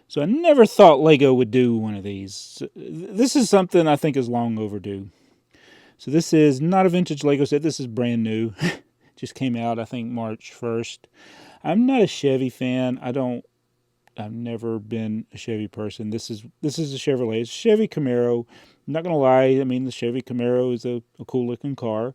So I never thought Lego would do one of these. This is something I think is long overdue. So this is not a vintage Lego set. This is brand new. Just came out, I think, March 1st. I'm not a Chevy fan. I've never been a Chevy person. This is a Chevrolet. It's a Chevy Camaro. I'm not gonna lie. I mean, the Chevy Camaro is a cool looking car,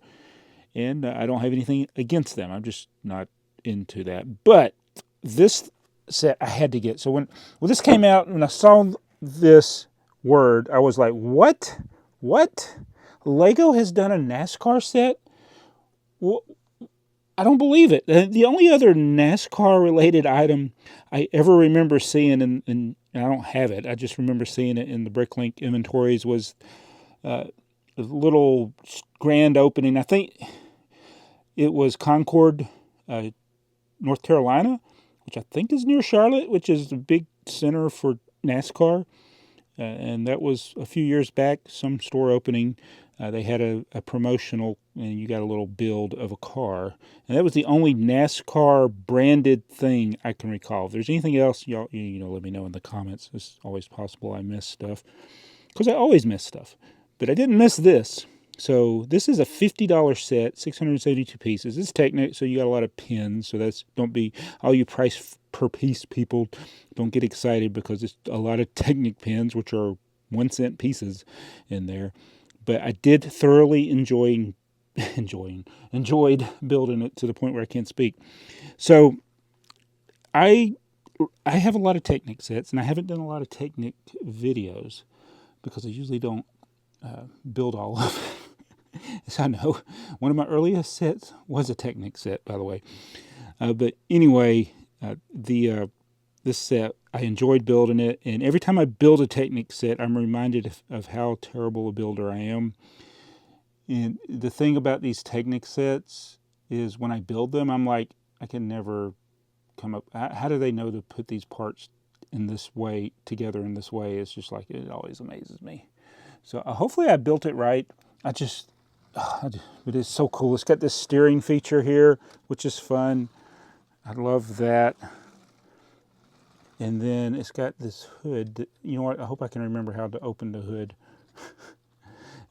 and I don't have anything against them. I'm just not into that. But this set I had to get. So when this came out, when I saw this word, I was like, "What? What? Lego has done a NASCAR set? Well, I don't believe it." The only other NASCAR related item I ever remember seeing, and I don't have it, I just remember seeing it in the Bricklink inventories, was a little grand opening. I think it was Concord, North Carolina, which I think is near Charlotte, which is the big center for NASCAR. And that was a few years back, some store opening. They had a promotional, and you got a little build of a car. And that was the only NASCAR branded thing I can recall. If there's anything else, y'all, let me know in the comments. It's always possible I miss stuff, because I always miss stuff. But I didn't miss this. So this is a $50 set, 672 pieces. It's Technic, so you got a lot of pins. So don't be, all you price per piece people, don't get excited, because it's a lot of Technic pins, which are 1 cent pieces in there. But I did thoroughly enjoyed building it to the point where I can't speak. So I have a lot of Technic sets, and I haven't done a lot of Technic videos because I usually don't build all of it. As I know, one of my earliest sets was a Technic set, by the way. But anyway, this set, I enjoyed building it, and every time I build a Technic set, I'm reminded of how terrible a builder I am. And the thing about these Technic sets is when I build them, I'm like, I can never come up. How do they know to put these parts in this way, together in this way? It's just like, it always amazes me. So hopefully I built it right. It is so cool. It's got this steering feature here, which is fun. I love that. And then it's got this hood. You know what? I hope I can remember how to open the hood.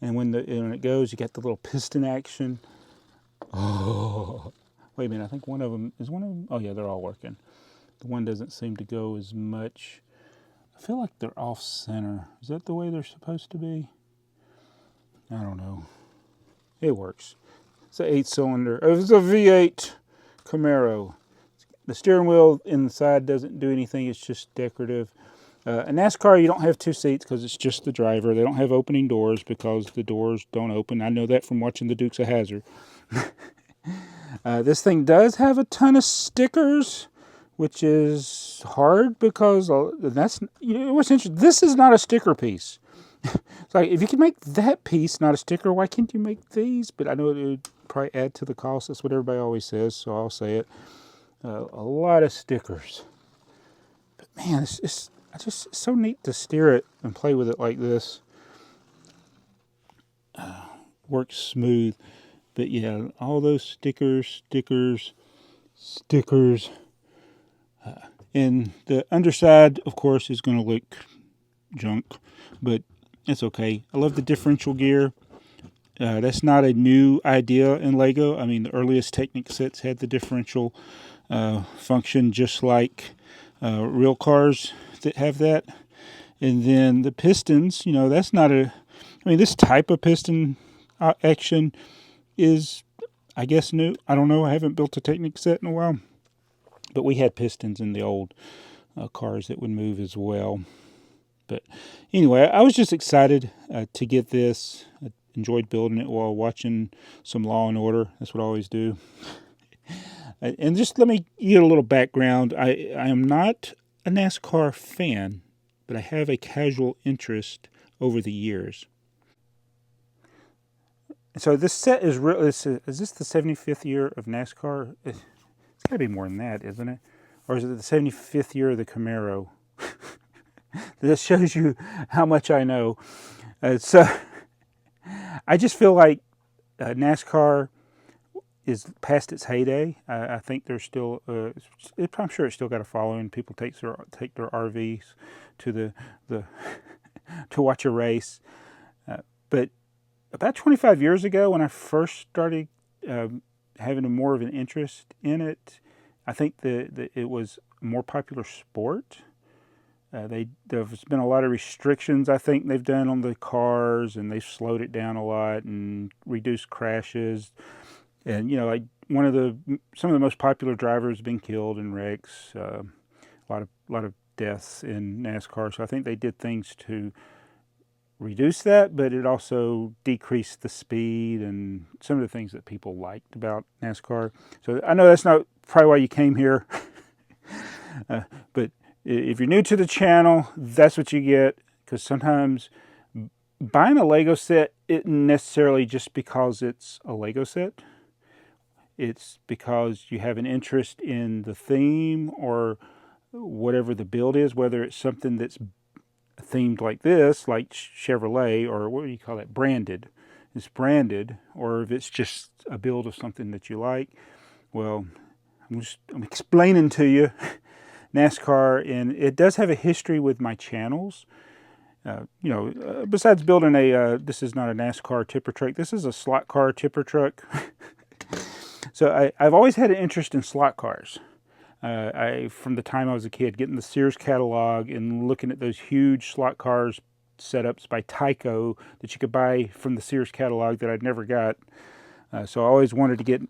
And when it goes, you get the little piston action. Oh, wait a minute. I think one of them. Oh yeah, they're all working. The one doesn't seem to go as much. I feel like they're off center. Is that the way they're supposed to be? I don't know. It works. It's an 8-cylinder. It's a V8 Camaro. The steering wheel inside doesn't do anything. It's just decorative. A NASCAR, you don't have 2 seats because it's just the driver. They don't have opening doors because the doors don't open. I know that from watching the Dukes of Hazzard. This thing does have a ton of stickers, which is hard because that's, what's interesting. This is not a sticker piece. It's like, if you can make that piece not a sticker, why can't you make these? But I know it would probably add to the cost. That's what everybody always says, so I'll say it. A lot of stickers. But man, it's so neat to steer it and play with it like this. Works smooth. But yeah, all those stickers. And the underside, of course, is going to look junk, but it's okay. I love the differential gear. That's not a new idea in Lego. I mean, the earliest Technic sets had the differential function, just like real cars that have that. And then the pistons, that's not this type of piston action is, I guess, new. I don't know. I haven't built a Technic set in a while. But we had pistons in the old cars that would move as well. But anyway, I was just excited to get this. I enjoyed building it while watching some Law and Order. That's what I always do. And just let me get a little background. I am not a NASCAR fan, but I have a casual interest over the years. So this set is real. Is this the 75th year of NASCAR? It's got to be more than that, isn't it? Or is it the 75th year of the Camaro? This shows you how much I know. So I just feel like NASCAR is past its heyday. I think there's still, I'm sure it's still got a following. People take their RVs to the to watch a race. But about 25 years ago, when I first started having more of an interest in it, I think that it was a more popular sport. There's been a lot of restrictions, I think, they've done on the cars, and they've slowed it down a lot and reduced crashes. And like some of the most popular drivers have been killed in wrecks. A lot of deaths in NASCAR. So I think they did things to reduce that, but it also decreased the speed and some of the things that people liked about NASCAR. So I know that's not probably why you came here, but if you're new to the channel, that's what you get, because sometimes buying a Lego set isn't necessarily just because it's a Lego set. It's because you have an interest in the theme or whatever the build is, whether it's something that's themed like this, like Chevrolet, or what do you call that, branded. It's branded, or if it's just a build of something that you like. Well, I'm explaining to you NASCAR, and it does have a history with my channels. Besides building this is not a NASCAR tipper truck. This is a slot car tipper truck. So I've always had an interest in slot cars. From the time I was a kid, getting the Sears catalog and looking at those huge slot cars setups by Tyco that you could buy from the Sears catalog that I'd never got. So I always wanted to get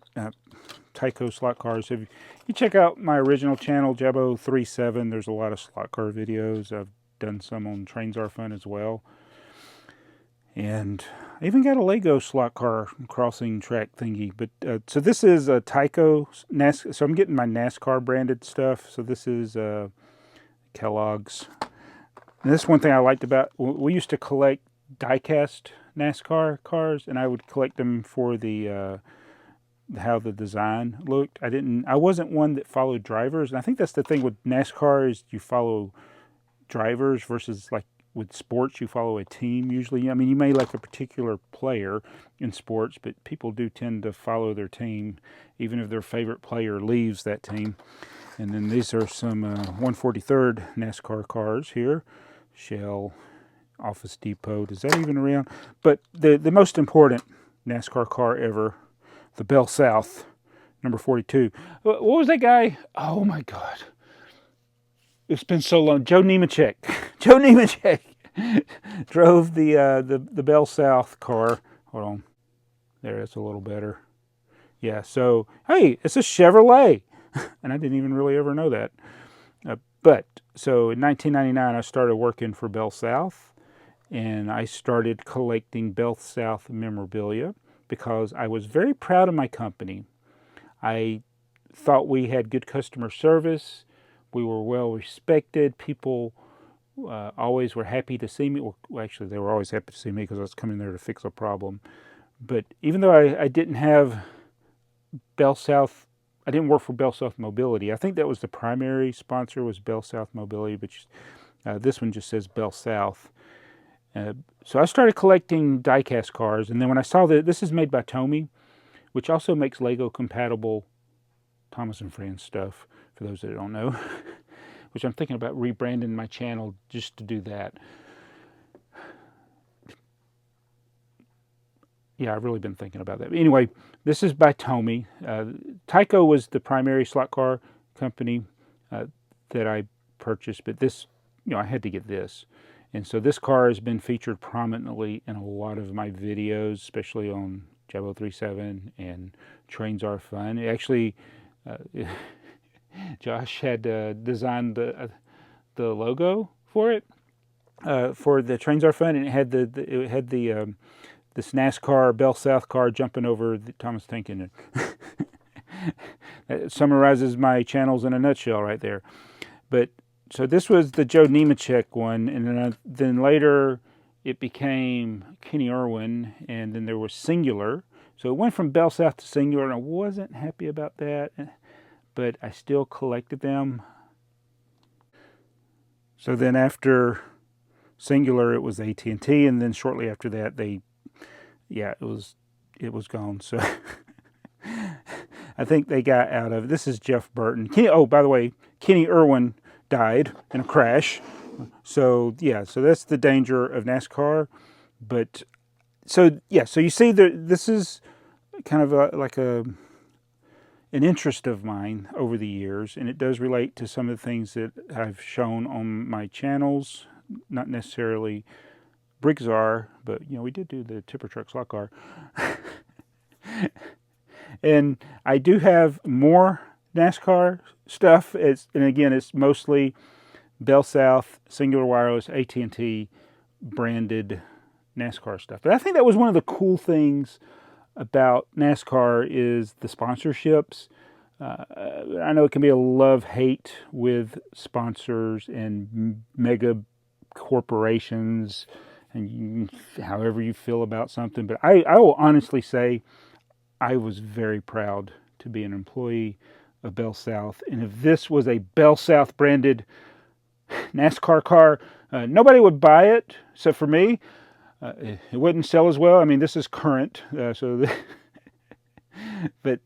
Tyco slot cars. If you check out my original channel, Jabo37, there's a lot of slot car videos. I've done some on Trains Are Fun as well. And I even got a Lego slot car crossing track thingy. But so this is a Tyco NASCAR. So I'm getting my NASCAR branded stuff. So this is Kellogg's. And this is one thing I liked about. We used to collect die-cast NASCAR cars, and I would collect them for the how the design looked. I wasn't one that followed drivers, and I think that's the thing with NASCAR is you follow drivers versus like with sports, you follow a team usually. I mean, you may like a particular player in sports, but people do tend to follow their team, even if their favorite player leaves that team. And then these are some 143rd NASCAR cars here. Shell, Office Depot, is that even around? But the most important NASCAR car ever, the Bell South, number 42. What was that guy? Oh my God. It's been so long. Joe Nemechek. Joe Nemechek drove the Bell South car. Hold on. There, that's a little better. Yeah, so, hey, it's a Chevrolet. And I didn't even really ever know that. So in 1999, I started working for Bell South. And I started collecting Bell South memorabilia because I was very proud of my company. I thought we had good customer service. We were well respected. People always were happy to see me. Well, actually, they were always happy to see me because I was coming there to fix a problem. But even though I didn't have Bell South, I didn't work for Bell South Mobility. I think that was the primary sponsor was Bell South Mobility, but this one just says Bell South. So I started collecting die-cast cars, and then when I saw that this is made by Tomy, which also makes Lego compatible Thomas and Friends stuff, for those that don't know, which I'm thinking about rebranding my channel just to do that. Yeah, I've really been thinking about that. But anyway, this is by Tomy. Tyco was the primary slot car company that I purchased, but this, I had to get this. And so this car has been featured prominently in a lot of my videos, especially on Jabo37 and Trains Are Fun. Actually, Josh had designed the logo for it, for the Trains Are Fun, and it had this NASCAR Bell South car jumping over the Thomas Tank Engine. That summarizes my channels in a nutshell right there. But so this was the Joe Nemechek one, and then later it became Kenny Irwin, and then there was Singular. So it went from Bell South to Singular, and I wasn't happy about that, but I still collected them. So then after Singular, it was AT&T, and then shortly after that, it was gone. So I think they got out of, this is Jeff Burton. Oh, by the way, Kenny Irwin died in a crash. So yeah, so that's the danger of NASCAR. But so yeah, so you see this is kind of like an interest of mine over the years, and it does relate to some of the things that I've shown on my channels, not necessarily BrickTsar, but you know, we did do the tipper truck slot car. And I do have more NASCAR stuff. And again, it's mostly Bell South, Singular Wireless, AT&T branded NASCAR stuff. But I think that was one of the cool things about NASCAR is the sponsorships. I know it can be a love-hate with sponsors and mega corporations, and however you feel about something. But I will honestly say I was very proud to be an employee of Bell South. And if this was a Bell South branded NASCAR car, nobody would buy it except for me. It wouldn't sell as well. I mean, this is current, but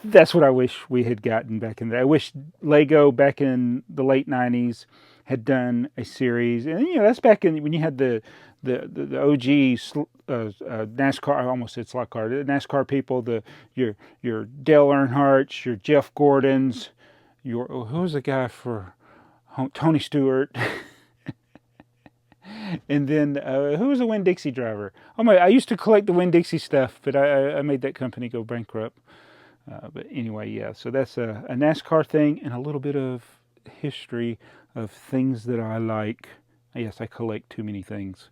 that's what I wish we had gotten back in there. I wish Lego back in the late 90s had done a series. And, you know, that's back in when you had the OG NASCAR, I almost said slot car, the NASCAR people, your Dale Earnhardts, your Jeff Gordons, who was the guy for Tony Stewart? And then who was the Winn-Dixie driver? Oh my! I used to collect the Winn-Dixie stuff, but I made that company go bankrupt. But anyway, yeah. So that's a NASCAR thing and a little bit of history of things that I like. Yes, I collect too many things.